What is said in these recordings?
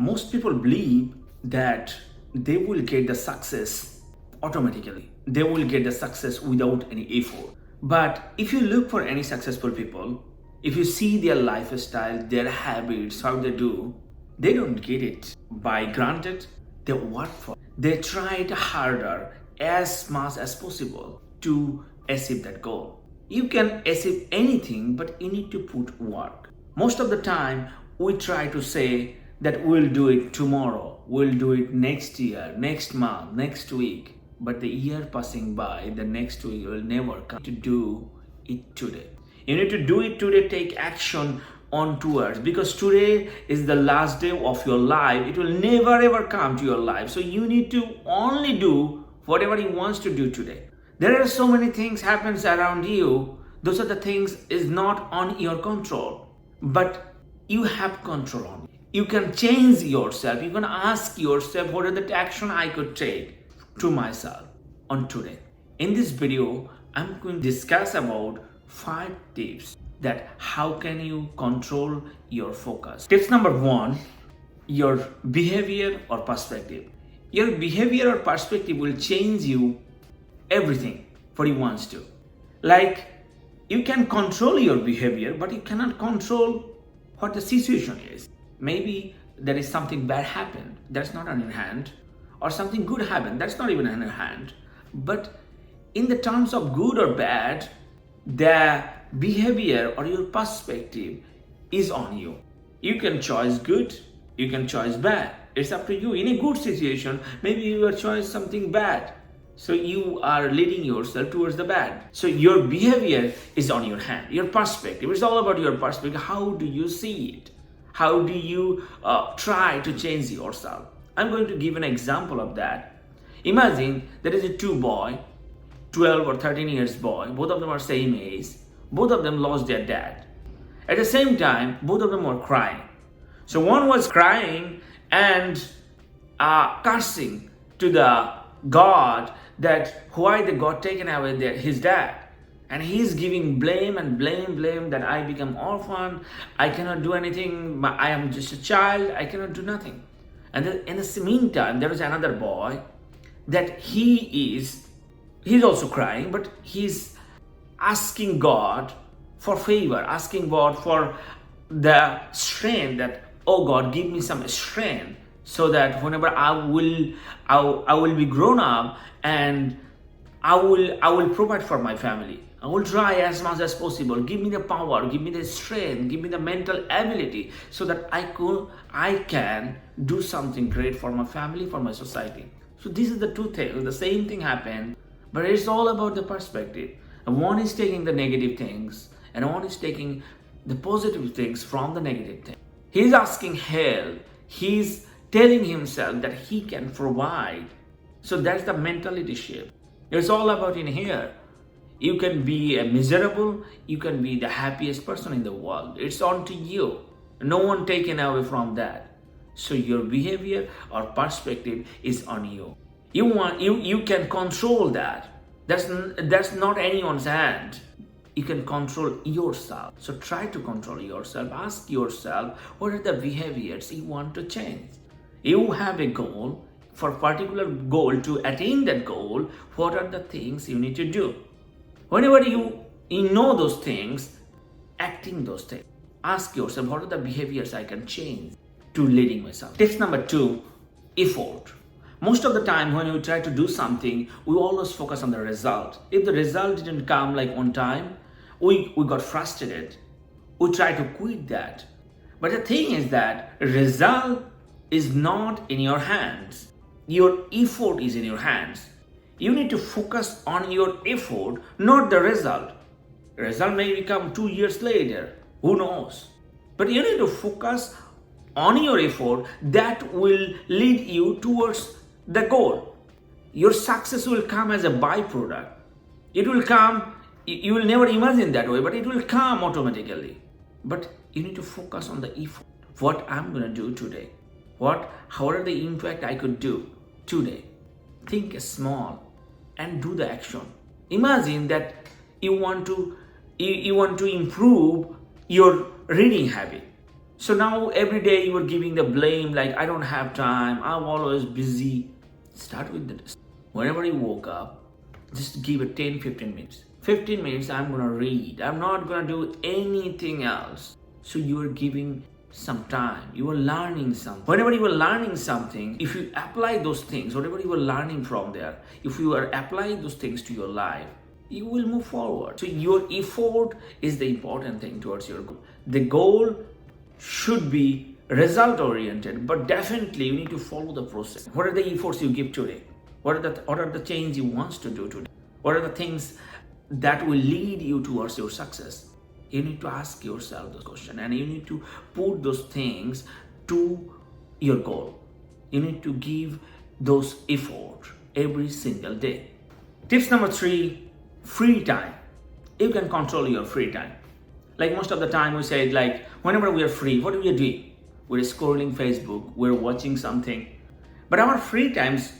Most people believe that they will get the success automatically. They will get the success without any effort. But if you look for any successful people, if you see their lifestyle, their habits, how they do, they don't get it by granted. They work for it. They try harder as much as possible to achieve that goal. You can achieve anything, but you need to put work. Most of the time, we try to say that we'll do it tomorrow, we'll do it next year, next month, next week. But the year passing by, the next week will never come to do it today. You need to do it today, take action on towards, because today is the last day of your life. It will never ever come to your life. So you need to only do whatever you want to do today. There are so many things happens around you. Those are the things is not on your control, but you have control on it. You can change yourself. You can ask yourself, what are the action I could take to myself on today. In this video, I'm going to discuss about 5 tips that how can you control your focus. Tips number 1, your behavior or perspective. Your behavior or perspective will change you everything what you want to. Like, you can control your behavior, but you cannot control what the situation is. Maybe there is something bad happened, that's not on your hand, or something good happened, that's not even in your hand. But in the terms of good or bad, the behavior or your perspective is on you. You can choose good, you can choose bad. It's up to you. In a good situation, maybe you will choose something bad. So you are leading yourself towards the bad. So your behavior is on your hand. Your perspective, it's all about your perspective. How do you see it? How do you try to change yourself? I'm going to give an example of that. Imagine there is a 2 boy, 12 or 13 years boy. Both of them are same age. Both of them lost their dad. At the same time, both of them were crying. So one was crying and cursing to the God that why the God taken away his dad. And he's giving blame that I become orphan, I cannot do anything, I am just a child, I cannot do nothing. And then in the meantime, there is another boy that he's also crying, but he's asking God for favor, asking God for the strength that, oh God, give me some strength so that whenever I will be grown up and I will provide for my family. I will try as much as possible. Give me the power, give me the strength, give me the mental ability so that I can do something great for my family, for my society. So this is the 2 things. The same thing happened, but it's all about the perspective. And one is taking the negative things and one is taking the positive things from the negative thing. He's asking help. He's telling himself that he can provide. So that's the mentality shift. It's all about in here. You can be a miserable, you can be the happiest person in the world. It's on to you. No one taken away from that. So your behavior or perspective is on you. You can control that. That's not anyone's hand. You can control yourself. So try to control yourself. Ask yourself, what are the behaviors you want to change? You have a goal. For a particular goal, to attain that goal, what are the things you need to do? Whenever you know those things, acting those things. Ask yourself, what are the behaviors I can change to leading myself? Tips number 2, effort. Most of the time when you try to do something, we always focus on the result. If the result didn't come like on time, we got frustrated. We try to quit that. But the thing is that result is not in your hands. Your effort is in your hands. You need to focus on your effort, not the result. The result may come 2 years later. Who knows? But you need to focus on your effort that will lead you towards the goal. Your success will come as a byproduct. It will come, you will never imagine that way, but it will come automatically. But you need to focus on the effort. What I'm going to do today. How are the impact I could do today? Think small and do the action. Imagine that you want to improve your reading habit. So now every day you are giving the blame like, I don't have time, I'm always busy. Start with this. Whenever you woke up, just give it 10-15 minutes. 15 minutes I'm gonna read. I'm not gonna do anything else. So you are giving some time. You are learning something. Whenever you are learning something, if you apply those things, whatever you are learning from there, if you are applying those things to your life, you will move forward. So your effort is the important thing towards your goal. The goal should be result oriented, but definitely you need to follow the process. What are the efforts you give today? What are the change you want to do today? What are the things that will lead you towards your success? You need to ask yourself this question, and you need to put those things to your goal. You need to give those effort every single day. Tips number 3, free time. You can control your free time. Like most of the time we say, like whenever we are free, what are we doing? We're scrolling Facebook, we're watching something. But our free times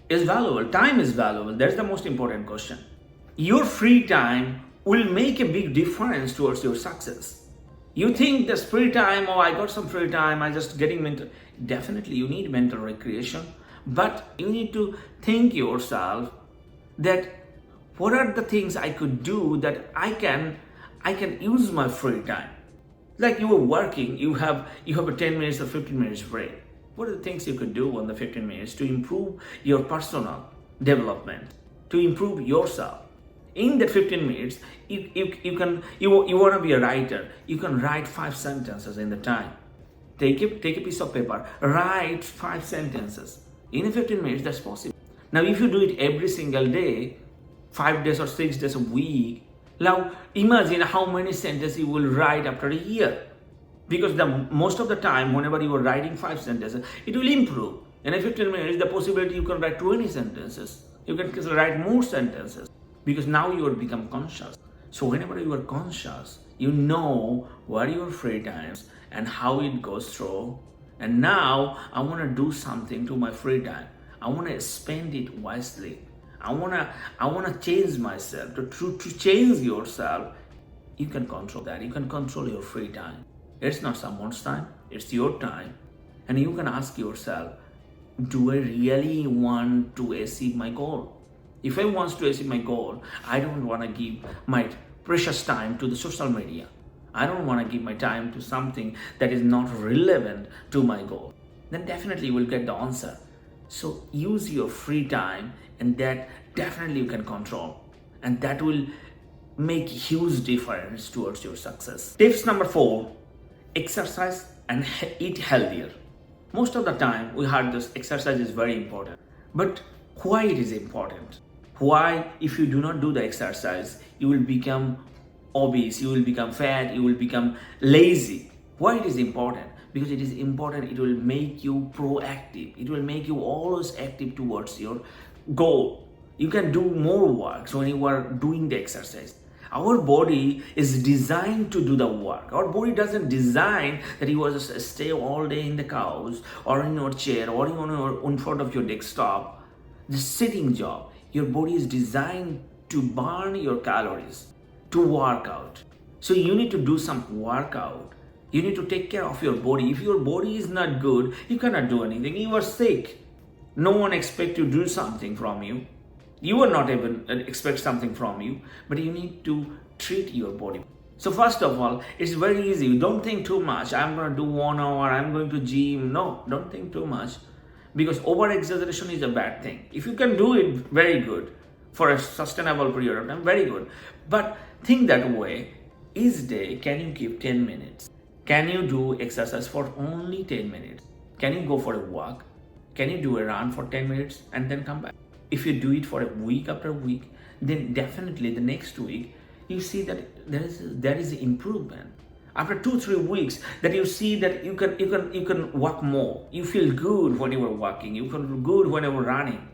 is valuable. Time is valuable. That's the most important question. Your free time will make a big difference towards your success. You think this free time, oh, I got some free time, I just getting mental. Definitely you need mental recreation, but you need to think yourself that what are the things I could do that I can use my free time. Like you are working, you have a 10 minutes or 15 minutes break. What are the things you could do on the 15 minutes to improve your personal development, to improve yourself? In that 15 minutes, you want to be a writer. You can write 5 sentences in the time. Take a piece of paper, write 5 sentences. In 15 minutes, that's possible. Now, if you do it every single day, 5 days or 6 days a week, now imagine how many sentences you will write after a year. Because most of the time, whenever you are writing 5 sentences, it will improve. In 15 minutes, the possibility you can write 20 sentences. You can write more sentences. Because now you are become conscious. So whenever you are conscious, you know what your free times and how it goes through. And now I want to do something to my free time. I want to spend it wisely. I want to change myself. To change yourself, you can control that. You can control your free time. It's not someone's time. It's your time. And you can ask yourself, do I really want to achieve my goal? If I want to achieve my goal, I don't want to give my precious time to the social media. I don't want to give my time to something that is not relevant to my goal. Then definitely you will get the answer. So use your free time, and that definitely you can control. And that will make huge difference towards your success. Tips number 4, exercise and eat healthier. Most of the time we heard this exercise is very important. But why it is important? Why, if you do not do the exercise, you will become obese, you will become fat, you will become lazy. Why it is important? Because it is important, it will make you proactive. It will make you always active towards your goal. You can do more work when you are doing the exercise. Our body is designed to do the work. Our body doesn't design that you will just stay all day in the couch or in your chair or in front of your desktop. The sitting job. Your body is designed to burn your calories, to work out. So you need to do some workout. You need to take care of your body. If your body is not good, you cannot do anything. You are sick. No one expects to do something from you. You will not even expect something from you, but you need to treat your body. So first of all, it's very easy. Don't think too much. I'm going to do 1 hour. I'm going to gym. No, don't think too much. Because over-exaggeration is a bad thing. If you can do it, very good. For a sustainable period of time, very good. But think that way. Each day, can you give 10 minutes? Can you do exercise for only 10 minutes? Can you go for a walk? Can you do a run for 10 minutes and then come back? If you do it for a week after week, then definitely the next week, you see that there is improvement. After 2-3 weeks, that you see that you can walk more. You feel good when you are walking. You feel good when you are running.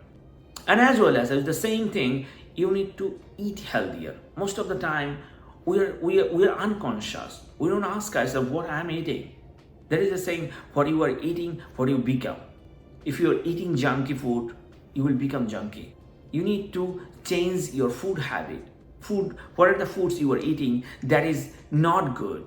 And as well as the same thing, you need to eat healthier. Most of the time, we are unconscious. We don't ask ourselves what I'm eating. There is a saying, what you are eating, what you become. If you are eating junky food, you will become junky. You need to change your food habit. What are the foods you are eating that is not good?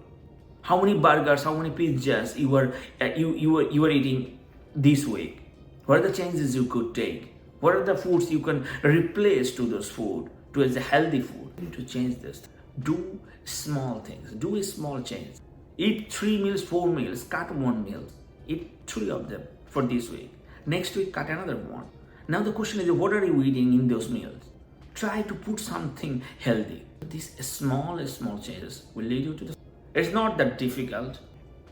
How many burgers, how many pizzas you were eating this week? What are the changes you could take? What are the foods you can replace to those food to as a healthy food? You need to change this. Do small things. Do a small change. Eat 3 meals, 4 meals. Cut 1 meal. Eat 3 of them for this week. Next week, cut another one. Now the question is, what are you eating in those meals? Try to put something healthy. These small changes will lead you to the. It's not that difficult.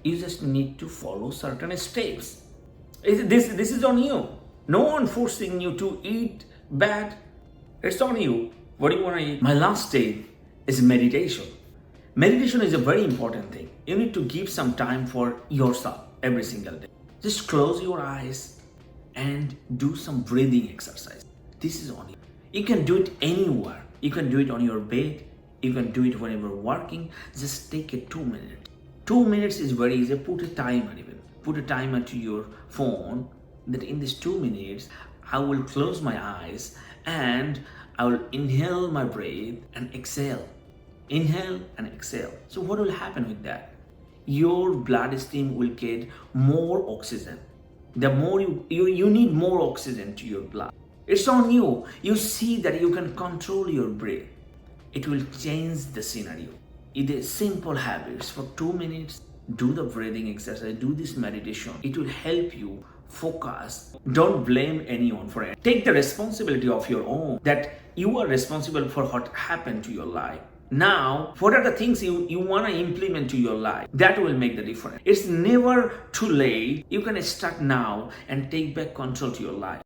You just need to follow certain steps. This is on you. No one forcing you to eat bad. It's on you. What do you want to eat? My last stage is meditation. Meditation is a very important thing. You need to give some time for yourself every single day. Just close your eyes and do some breathing exercise. This is on you. You can do it anywhere. You can do it on your bed. You can do it when you're working. Just take a 2 minutes. 2 minutes is very easy. Put a timer even. Put a timer to your phone that in these 2 minutes, I will close my eyes and I will inhale my breath and exhale. Inhale and exhale. So what will happen with that? Your bloodstream will get more oxygen. The more you need more oxygen to your blood. It's on you. You see that you can control your breath. It will change the scenario. It is simple habits. For 2 minutes, do the breathing exercise, do this meditation. It will help you focus. Don't blame anyone for it. Take the responsibility of your own, that you are responsible for what happened to your life. Now, what are the things you want to implement to your life? That will make the difference. It's never too late. You can start now and take back control to your life.